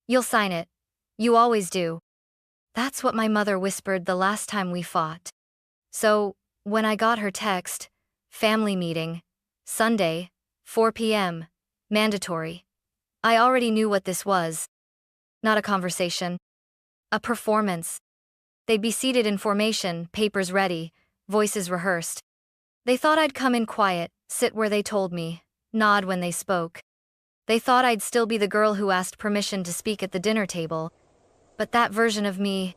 You'll sign it. You always do. That's what my mother whispered the last time we fought. So, when I got her text, family meeting, Sunday, 4 p.m., mandatory. I already knew what this was. Not a conversation. A performance. They'd be seated in formation, papers ready, voices rehearsed. They thought I'd come in quiet, sit where they told me, nod when they spoke. They thought I'd still be the girl who asked permission to speak at the dinner table. But that version of me,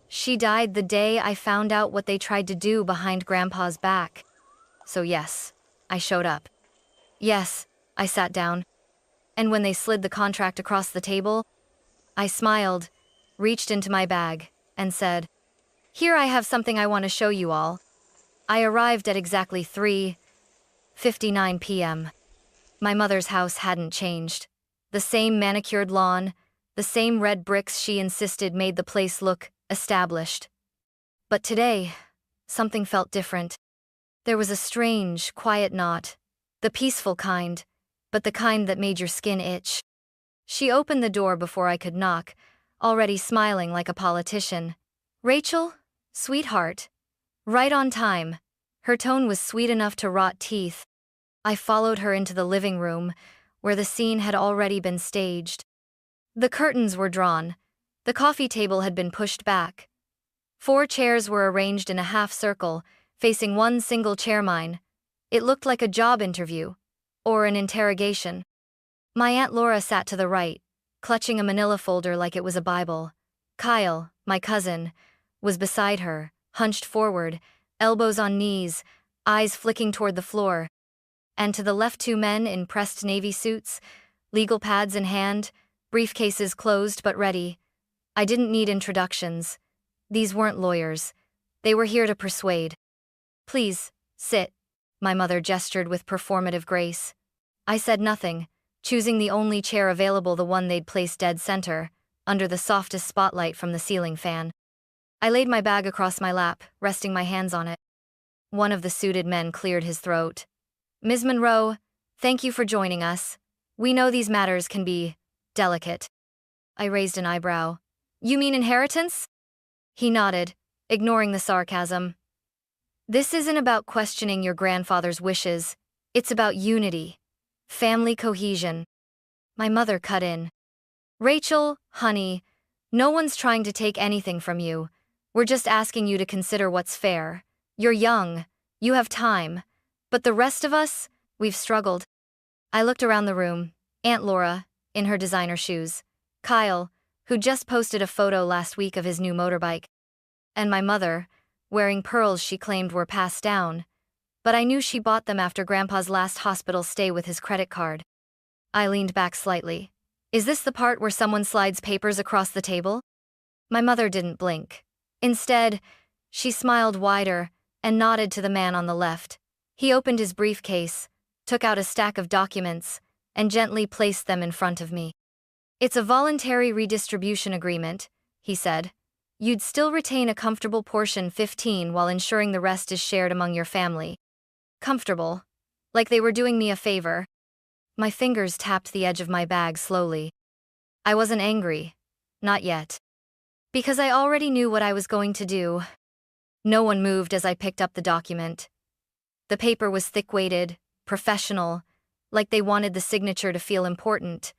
she died the day I found out what they tried to do behind Grandpa's back. So yes, I showed up. Yes, I sat down. And when they slid the contract across the table, I smiled, reached into my bag, and said, "Here I have something I want to show you all." I arrived at exactly 3:59 p.m. My mother's house hadn't changed. The same manicured lawn, the same red bricks she insisted made the place look established. But today, something felt different. There was a strange, quiet knot, the peaceful kind, but the kind that made your skin itch. She opened the door before I could knock, already smiling like a politician. "Rachel, sweetheart." Right on time. Her tone was sweet enough to rot teeth. I followed her into the living room, where the scene had already been staged. The curtains were drawn. The coffee table had been pushed back. 4 chairs were arranged in a half circle, facing one single chair mine. It looked like a job interview, or an interrogation. My Aunt Laura sat to the right, clutching a manila folder like it was a Bible. Kyle, my cousin, was beside her, hunched forward, elbows on knees, eyes flicking toward the floor. And to the left 2 men in pressed navy suits, legal pads in hand, briefcases closed but ready. I didn't need introductions. These weren't lawyers. They were here to persuade. "Please, sit," my mother gestured with performative grace. I said nothing, choosing the only chair available, the one they'd placed dead center, under the softest spotlight from the ceiling fan. I laid my bag across my lap, resting my hands on it. One of the suited men cleared his throat. "Ms. Monroe, thank you for joining us. We know these matters can be delicate." I raised an eyebrow. "You mean inheritance?" He nodded, ignoring the sarcasm. "This isn't about questioning your grandfather's wishes. It's about unity, family cohesion." My mother cut in. "Rachel, honey, no one's trying to take anything from you. We're just asking you to consider what's fair. You're young, you have time, but the rest of us, we've struggled." I looked around the room. Aunt Laura, in her designer shoes. Kyle, who just posted a photo last week of his new motorbike. And my mother, wearing pearls she claimed were passed down, but I knew she bought them after Grandpa's last hospital stay with his credit card. I leaned back slightly. "Is this the part where someone slides papers across the table?" My mother didn't blink. Instead, she smiled wider and nodded to the man on the left. He opened his briefcase, took out a stack of documents, and gently placed them in front of me. "It's a voluntary redistribution agreement," he said. "You'd still retain a comfortable portion 15 while ensuring the rest is shared among your family." Comfortable. Like they were doing me a favor. My fingers tapped the edge of my bag slowly. I wasn't angry. Not yet. Because I already knew what I was going to do. No one moved as I picked up the document. The paper was thick-weighted, professional, like they wanted the signature to feel important.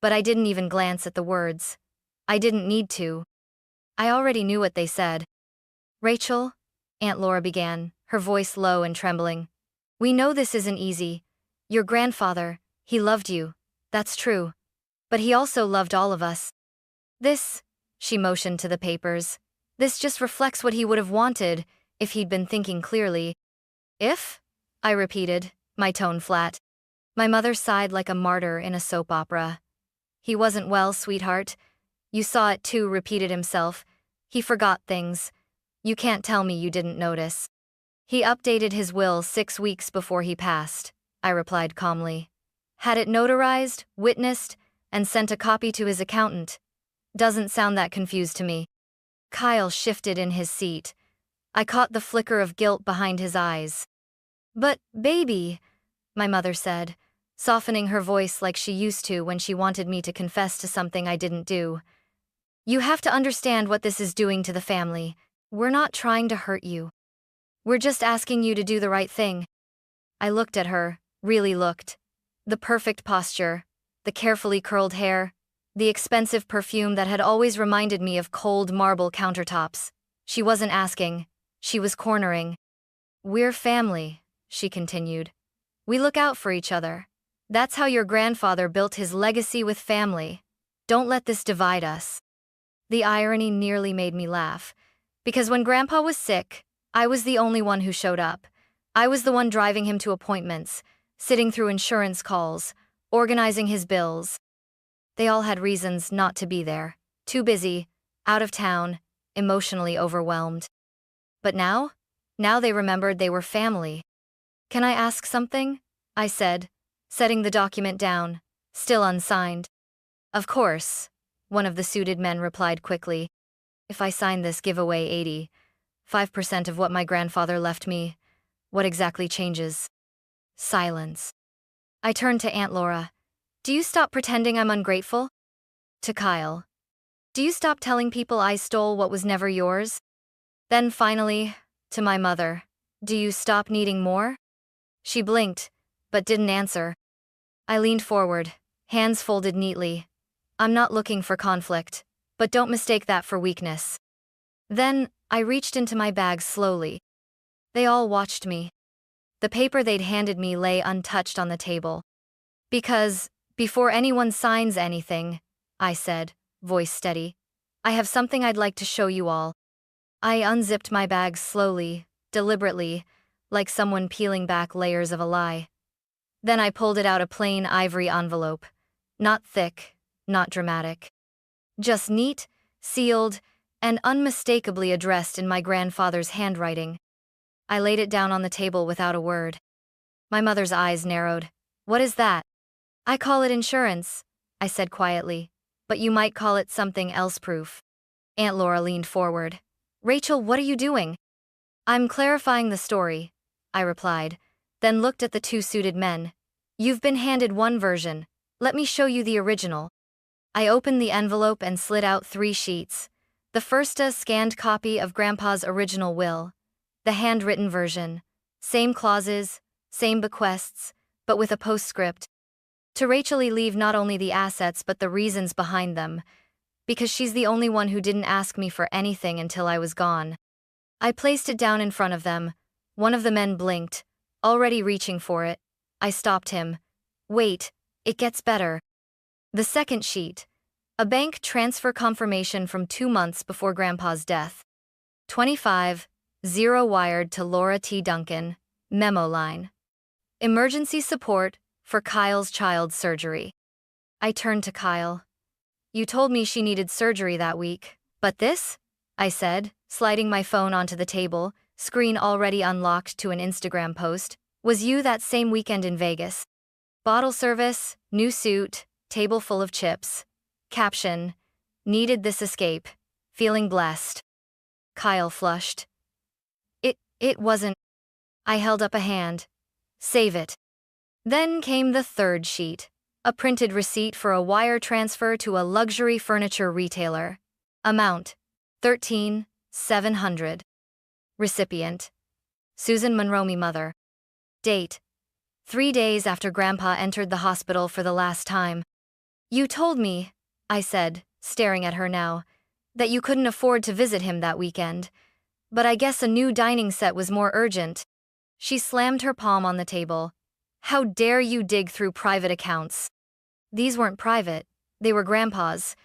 But I didn't even glance at the words. I didn't need to. I already knew what they said. "Rachel," Aunt Laura began, her voice low and trembling. "We know this isn't easy. Your grandfather, he loved you, that's true. But he also loved all of us. This," she motioned to the papers, "this just reflects what he would have wanted if he'd been thinking clearly." "If?" I repeated, my tone flat. My mother sighed like a martyr in a soap opera. "He wasn't well, sweetheart. You saw it too," repeated himself. "He forgot things. You can't tell me you didn't notice." "He updated his will 6 weeks before he passed," I replied calmly. "Had it notarized, witnessed, and sent a copy to his accountant. Doesn't sound that confused to me." Kyle shifted in his seat. I caught the flicker of guilt behind his eyes. "But, baby," my mother said, softening her voice like she used to when she wanted me to confess to something I didn't do. You have to understand what this is doing to the family. We're not trying to hurt you. We're just asking you to do the right thing. I looked at her, really looked. The perfect posture, the carefully curled hair, the expensive perfume that had always reminded me of cold marble countertops. She wasn't asking, she was cornering. We're family, she continued. We look out for each other. That's how your grandfather built his legacy with family. Don't let this divide us. The irony nearly made me laugh, because when Grandpa was sick, I was the only one who showed up. I was the one driving him to appointments, sitting through insurance calls, organizing his bills. They all had reasons not to be there. Too busy, out of town, emotionally overwhelmed. But now they remembered they were family. Can I ask something? I said, setting the document down, still unsigned. Of course, one of the suited men replied quickly. If I sign this giveaway 85% of what my grandfather left me, what exactly changes? Silence. I turned to Aunt Laura. Do you stop pretending I'm ungrateful? To Kyle. Do you stop telling people I stole what was never yours? Then finally, to my mother. Do you stop needing more? She blinked, but didn't answer. I leaned forward, hands folded neatly. I'm not looking for conflict, but don't mistake that for weakness. Then, I reached into my bag slowly. They all watched me. The paper they'd handed me lay untouched on the table. Because, before anyone signs anything, I said, voice steady, I have something I'd like to show you all. I unzipped my bag slowly, deliberately, like someone peeling back layers of a lie. Then I pulled it out a plain ivory envelope. Not thick, not dramatic. Just neat, sealed, and unmistakably addressed in my grandfather's handwriting. I laid it down on the table without a word. My mother's eyes narrowed. What is that? I call it insurance, I said quietly, but you might call it something else proof. Aunt Laura leaned forward. Rachel, what are you doing? I'm clarifying the story, I replied, then looked at the two suited men. You've been handed one version. Let me show you the original. I opened the envelope and slid out 3 sheets. The first a scanned copy of Grandpa's original will. The handwritten version. Same clauses, same bequests, but with a postscript. To Rachel leave not only the assets but the reasons behind them, because she's the only one who didn't ask me for anything until I was gone. I placed it down in front of them. One of the men blinked, already reaching for it. I stopped him. Wait, it gets better. The second sheet. A bank transfer confirmation from 2 months before Grandpa's death. 25, 0 wired to Laura T. Duncan, memo line. Emergency support for Kyle's child's surgery. I turned to Kyle. You told me she needed surgery that week, but this? I said, sliding my phone onto the table, screen already unlocked to an Instagram post, was you that same weekend in Vegas. Bottle service, new suit, table full of chips. Caption, needed this escape, feeling blessed. Kyle flushed. It wasn't. I held up a hand. Save it. Then came the third sheet, a printed receipt for a wire transfer to a luxury furniture retailer. Amount, $13,700. Recipient, Susan Monroe, me mother. Date, 3 days after Grandpa entered the hospital for the last time. You told me, I said, staring at her now, that you couldn't afford to visit him that weekend. But I guess a new dining set was more urgent. She slammed her palm on the table. How dare you dig through private accounts? These weren't private, they were Grandpa's,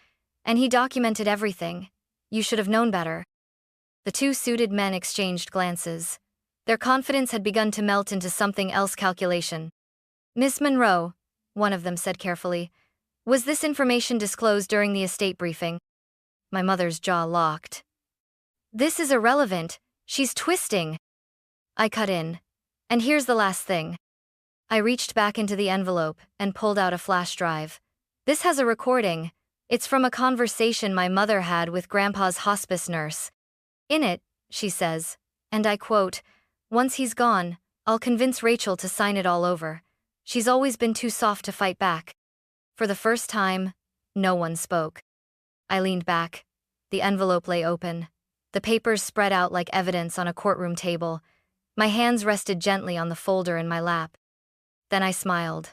and he documented everything. You should have known better. The two suited men exchanged glances. Their confidence had begun to melt into something else. Calculation. Miss Monroe, one of them said carefully, was this information disclosed during the estate briefing? My mother's jaw locked. This is irrelevant, she's twisting. I cut in. And here's the last thing. I reached back into the envelope and pulled out a flash drive. This has a recording. It's from a conversation my mother had with Grandpa's hospice nurse. In it, she says, and I quote, once he's gone, I'll convince Rachel to sign it all over. She's always been too soft to fight back. For the first time, no one spoke. I leaned back. The envelope lay open. The papers spread out like evidence on a courtroom table. My hands rested gently on the folder in my lap. Then I smiled.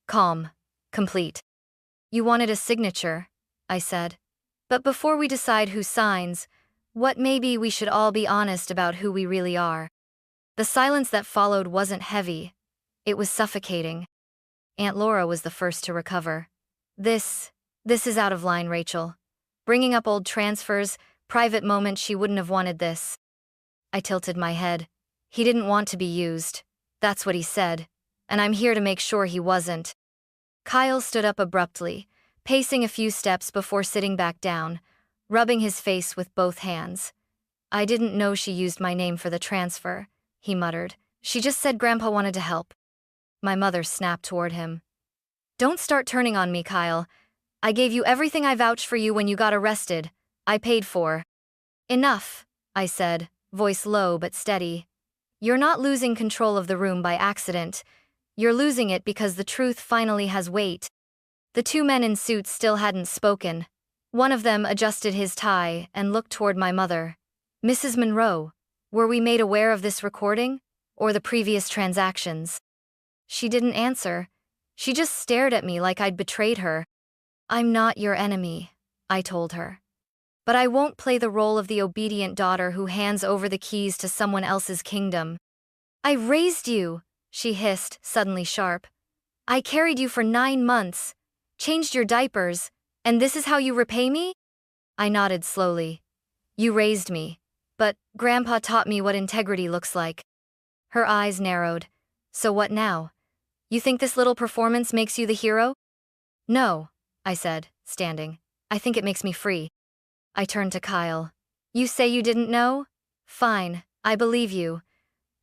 Calm. Complete. You wanted a signature, I said. But before we decide who signs, what maybe we should all be honest about who we really are. The silence that followed wasn't heavy. It was suffocating. Aunt Laura was the first to recover. This is out of line, Rachel. Bringing up old transfers, private moments, she wouldn't have wanted this. I tilted my head. He didn't want to be used. That's what he said. And I'm here to make sure he wasn't. Kyle stood up abruptly, pacing a few steps before sitting back down, rubbing his face with both hands. I didn't know she used my name for the transfer, he muttered. She just said Grandpa wanted to help. My mother snapped toward him. Don't start turning on me, Kyle. I gave you everything I vouched for you when you got arrested. I paid for. Enough, I said, voice low but steady. You're not losing control of the room by accident. You're losing it because the truth finally has weight. The two men in suits still hadn't spoken. One of them adjusted his tie and looked toward my mother. Mrs. Monroe, were we made aware of this recording? Or the previous transactions? She didn't answer. She just stared at me like I'd betrayed her. I'm not your enemy, I told her. But I won't play the role of the obedient daughter who hands over the keys to someone else's kingdom. I raised you, she hissed, suddenly sharp. I carried you for 9 months, changed your diapers, and this is how you repay me? I nodded slowly. You raised me, but Grandpa taught me what integrity looks like. Her eyes narrowed. So what now? You think this little performance makes you the hero? No, I said, standing. I think it makes me free. I turned to Kyle. You say you didn't know? Fine, I believe you.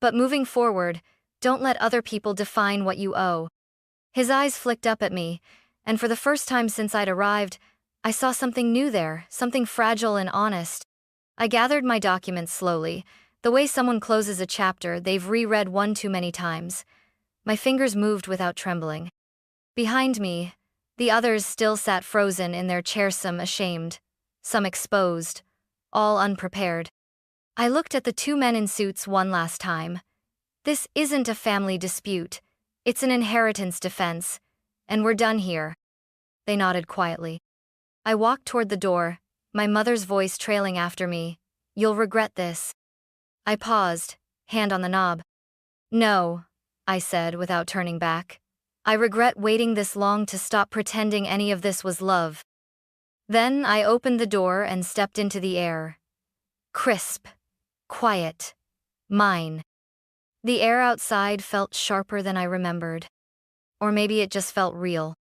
But moving forward, don't let other people define what you owe. His eyes flicked up at me, and for the first time since I'd arrived, I saw something new there, something fragile and honest. I gathered my documents slowly, the way someone closes a chapter they've reread one too many times. My fingers moved without trembling. Behind me, the others still sat frozen in their chairs, some ashamed, some exposed, all unprepared. I looked at the two men in suits one last time. This isn't a family dispute. It's an inheritance defense, and we're done here. They nodded quietly. I walked toward the door, my mother's voice trailing after me. You'll regret this. I paused, hand on the knob. No, I said without turning back. I regret waiting this long to stop pretending any of this was love. Then I opened the door and stepped into the air. Crisp. Quiet. Mine. The air outside felt sharper than I remembered. Or maybe it just felt real.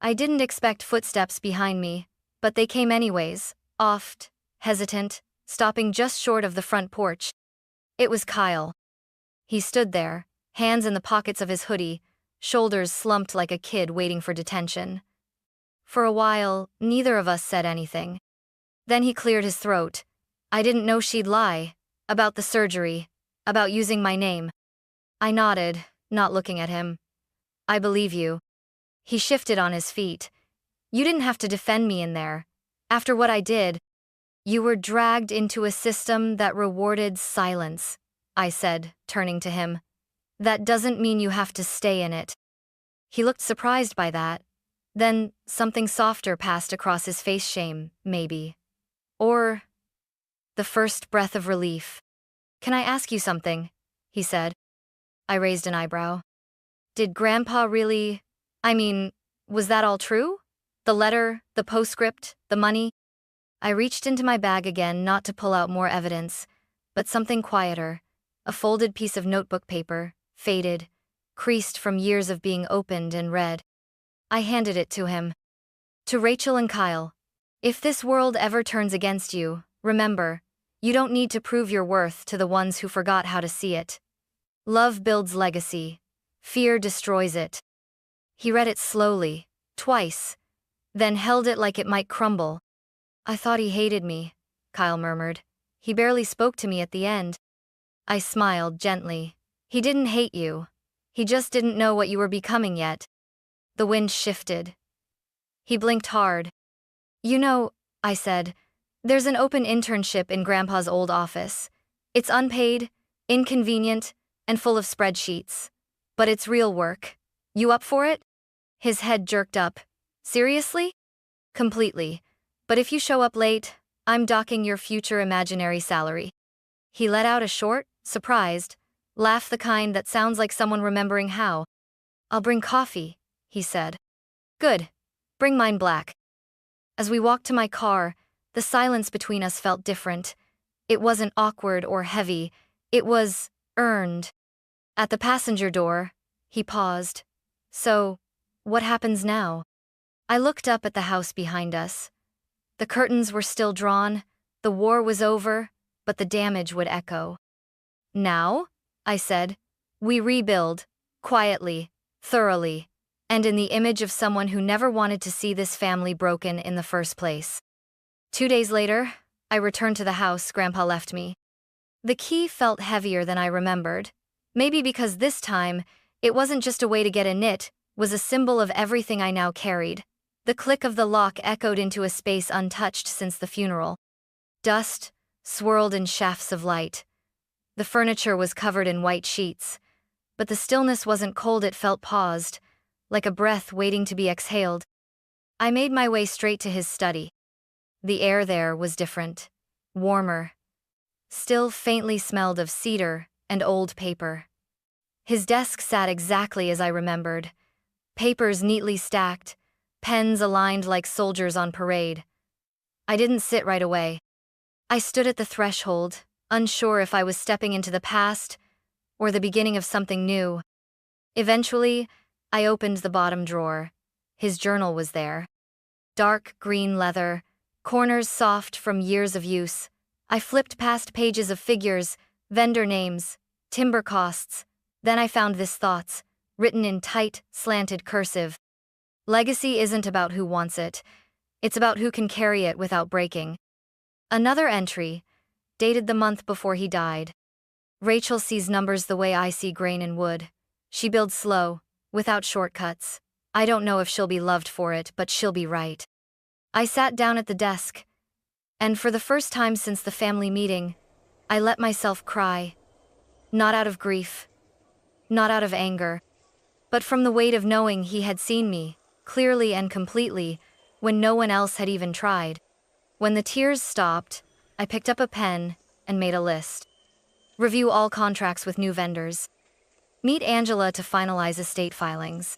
I didn't expect footsteps behind me, but they came anyways, oft, hesitant, stopping just short of the front porch. It was Kyle. He stood there, hands in the pockets of his hoodie, shoulders slumped like a kid waiting for detention. For a while, neither of us said anything. Then he cleared his throat. I didn't know she'd lie. About the surgery. About using my name. I nodded, not looking at him. I believe you. He shifted on his feet. You didn't have to defend me in there. After what I did, you were dragged into a system that rewarded silence, I said, turning to him. That doesn't mean you have to stay in it. He looked surprised by that. Then something softer passed across his face, shame, maybe. Or the first breath of relief. Can I ask you something? He said. I raised an eyebrow. Did Grandpa really... was that all true? The letter, the postscript, the money? I reached into my bag again, not to pull out more evidence, but something quieter. A folded piece of notebook paper, faded, creased from years of being opened and read. I handed it to him. To Rachel and Kyle. If this world ever turns against you, remember, you don't need to prove your worth to the ones who forgot how to see it. Love builds legacy. Fear destroys it. He read it slowly, twice, then held it like it might crumble. I thought he hated me, Kyle murmured. He barely spoke to me at the end. I smiled gently. He didn't hate you. He just didn't know what you were becoming yet. The wind shifted. He blinked hard. You know, I said, there's an open internship in Grandpa's old office. It's unpaid, inconvenient, and full of spreadsheets. But it's real work. You up for it? His head jerked up. Seriously? Completely. But if you show up late, I'm docking your future imaginary salary. He let out a short, surprised laugh, the kind that sounds like someone remembering how. I'll bring coffee, he said. Good. Bring mine black. As we walked to my car, the silence between us felt different. It wasn't awkward or heavy. It was earned. At the passenger door, he paused. So, what happens now? I looked up at the house behind us. The curtains were still drawn, the war was over, but the damage would echo. Now, I said, we rebuild, quietly, thoroughly, and in the image of someone who never wanted to see this family broken in the first place. 2 days later, I returned to the house Grandpa left me. The key felt heavier than I remembered. Maybe because this time, it wasn't just a way to get in, it was a symbol of everything I now carried. The click of the lock echoed into a space untouched since the funeral. Dust swirled in shafts of light. The furniture was covered in white sheets, but the stillness wasn't cold, it felt paused, like a breath waiting to be exhaled. I made my way straight to his study. The air there was different, warmer, still faintly smelled of cedar and old paper. His desk sat exactly as I remembered, papers neatly stacked, pens aligned like soldiers on parade. I didn't sit right away. I stood at the threshold, unsure if I was stepping into the past or the beginning of something new. Eventually, I opened the bottom drawer. His journal was there. Dark green leather, corners soft from years of use. I flipped past pages of figures, vendor names, timber costs. Then I found this thoughts, written in tight, slanted cursive. Legacy isn't about who wants it. It's about who can carry it without breaking. Another entry, dated the month before he died. Rachel sees numbers the way I see grain and wood. She builds slow, without shortcuts. I don't know if she'll be loved for it, but she'll be right. I sat down at the desk, and for the first time since the family meeting, I let myself cry. Not out of grief, not out of anger, but from the weight of knowing he had seen me, clearly and completely, when no one else had even tried. When the tears stopped, I picked up a pen and made a list. Review all contracts with new vendors. Meet Angela to finalize estate filings.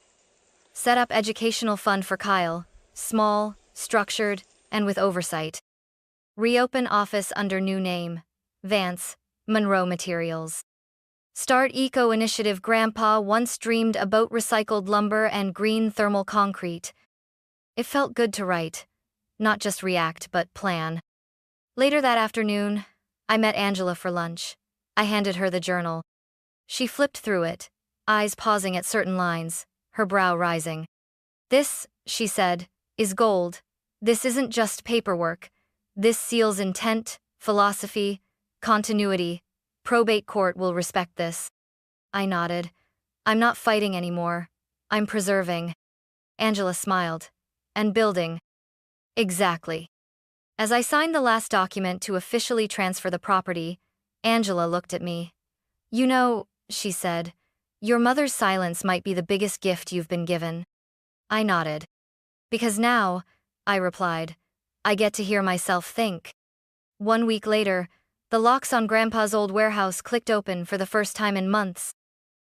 Set up educational fund for Kyle, small, structured, and with oversight. Reopen office under new name, Vance, Monroe Materials. Start eco initiative. Grandpa once dreamed about recycled lumber and green thermal concrete. It felt good to write, not just react but plan. Later that afternoon, I met Angela for lunch. I handed her the journal. She flipped through it, eyes pausing at certain lines, her brow rising. This, she said, is gold. This isn't just paperwork. This seals intent, philosophy, continuity. Probate court will respect this. I nodded. I'm not fighting anymore. I'm preserving. Angela smiled. And building. Exactly. As I signed the last document to officially transfer the property, Angela looked at me. You know, she said, your mother's silence might be the biggest gift you've been given. I nodded. Because now, I replied, I get to hear myself think. 1 week later, the locks on Grandpa's old warehouse clicked open for the first time in months.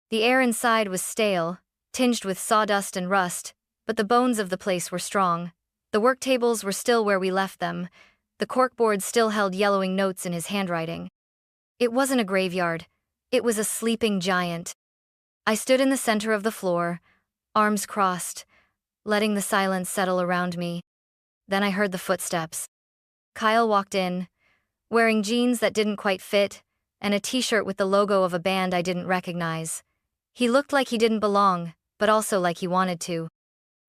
The air inside was stale, tinged with sawdust and rust, but the bones of the place were strong. The work tables were still where we left them. The corkboard still held yellowing notes in his handwriting. It wasn't a graveyard. It was a sleeping giant. I stood in the center of the floor, arms crossed, letting the silence settle around me. Then I heard the footsteps. Kyle walked in, wearing jeans that didn't quite fit, and a t-shirt with the logo of a band I didn't recognize. He looked like he didn't belong, but also like he wanted to.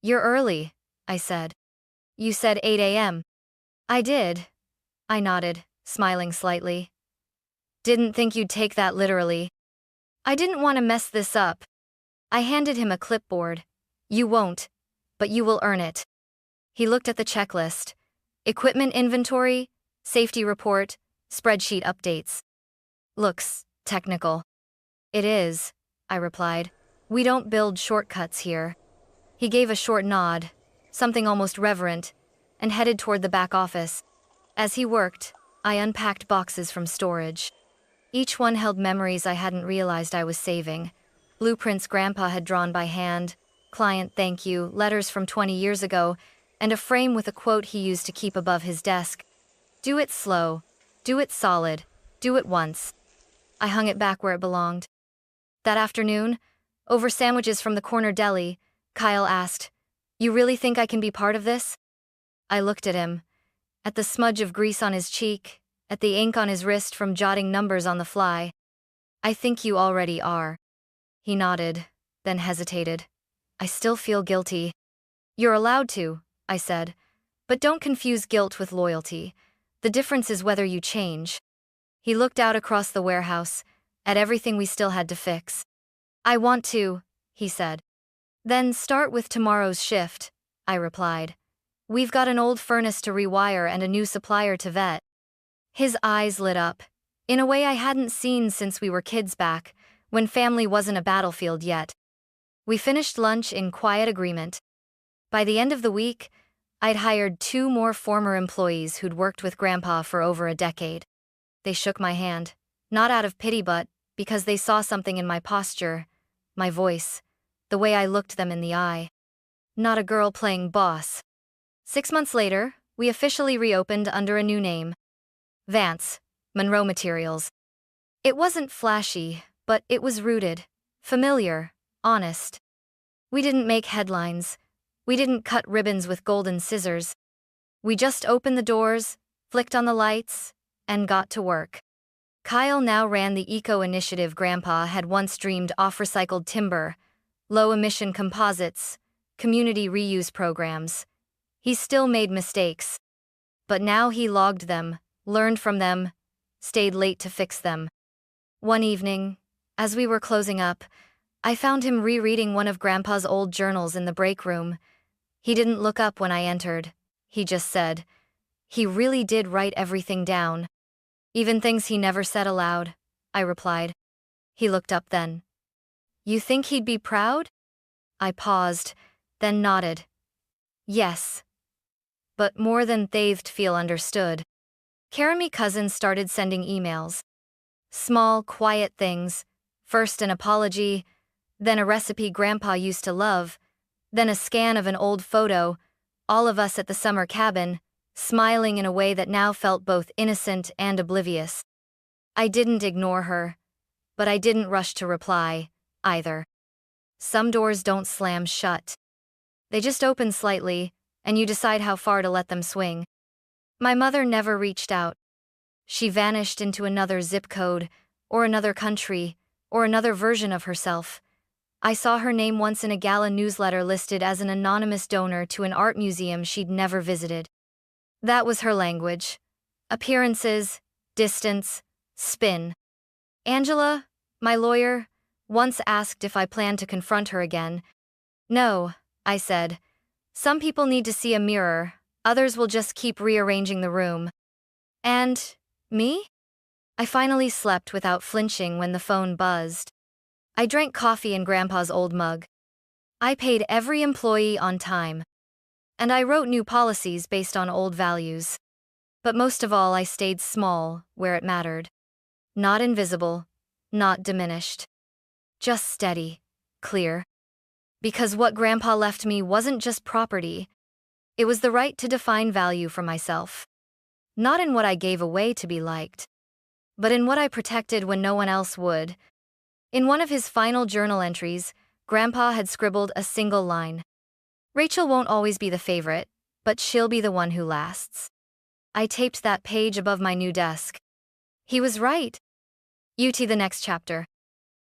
You're early, I said. You said 8 a.m. I did. I nodded, smiling slightly. Didn't think you'd take that literally. I didn't want to mess this up. I handed him a clipboard. You won't, but you will earn it. He looked at the checklist. Equipment inventory, safety report, spreadsheet updates. Looks technical. It is, I replied. We don't build shortcuts here. He gave a short nod, something almost reverent, and headed toward the back office. As he worked, I unpacked boxes from storage. Each one held memories I hadn't realized I was saving. Blueprints Grandpa had drawn by hand, client thank you, letters from 20 years ago, and a frame with a quote he used to keep above his desk. Do it slow, do it solid, do it once. I hung it back where it belonged. That afternoon, over sandwiches from the corner deli, Kyle asked, You really think I can be part of this? I looked at him, at the smudge of grease on his cheek, at the ink on his wrist from jotting numbers on the fly. I think you already are. He nodded, then hesitated. I still feel guilty. You're allowed to, I said, but don't confuse guilt with loyalty. The difference is whether you change. He looked out across the warehouse, at everything we still had to fix. I want to, he said. Then start with tomorrow's shift, I replied. We've got an old furnace to rewire and a new supplier to vet. His eyes lit up, in a way I hadn't seen since we were kids back, when family wasn't a battlefield yet. We finished lunch in quiet agreement. By the end of the week, I'd hired 2 more former employees who'd worked with Grandpa for over a decade. They shook my hand, not out of pity but because they saw something in my posture, my voice, the way I looked them in the eye. Not a girl playing boss. 6 months later, we officially reopened under a new name. Vance, Monroe Materials. It wasn't flashy, but it was rooted, familiar, honest. We didn't make headlines. We didn't cut ribbons with golden scissors. We just opened the doors, flicked on the lights, and got to work. Kyle now ran the eco-initiative Grandpa had once dreamed off-recycled timber, low-emission composites, community reuse programs. He still made mistakes. But now he logged them, learned from them, stayed late to fix them. One evening, as we were closing up, I found him rereading one of Grandpa's old journals in the break room. He didn't look up when I entered. He just said, He really did write everything down. Even things he never said aloud, I replied. He looked up then. You think he'd be proud? I paused, then nodded. Yes. But more than they'd feel understood. Karami Cousins started sending emails. Small, quiet things. First an apology, then a recipe Grandpa used to love, then a scan of an old photo, all of us at the summer cabin, smiling in a way that now felt both innocent and oblivious. I didn't ignore her, but I didn't rush to reply, either. Some doors don't slam shut. They just open slightly, and you decide how far to let them swing. My mother never reached out. She vanished into another zip code, or another country, or another version of herself. I saw her name once in a gala newsletter listed as an anonymous donor to an art museum she'd never visited. That was her language. Appearances, distance, spin. Angela, my lawyer, once asked if I planned to confront her again. No, I said. Some people need to see a mirror, others will just keep rearranging the room. And me? I finally slept without flinching when the phone buzzed. I drank coffee in Grandpa's old mug. I paid every employee on time. And I wrote new policies based on old values. But most of all, I stayed small, where it mattered. Not invisible, not diminished. Just steady, clear. Because what Grandpa left me wasn't just property. It was the right to define value for myself. Not in what I gave away to be liked, but in what I protected when no one else would. In one of his final journal entries, Grandpa had scribbled a single line. Rachel won't always be the favorite, but she'll be the one who lasts. I taped that page above my new desk. He was right. UT the next chapter.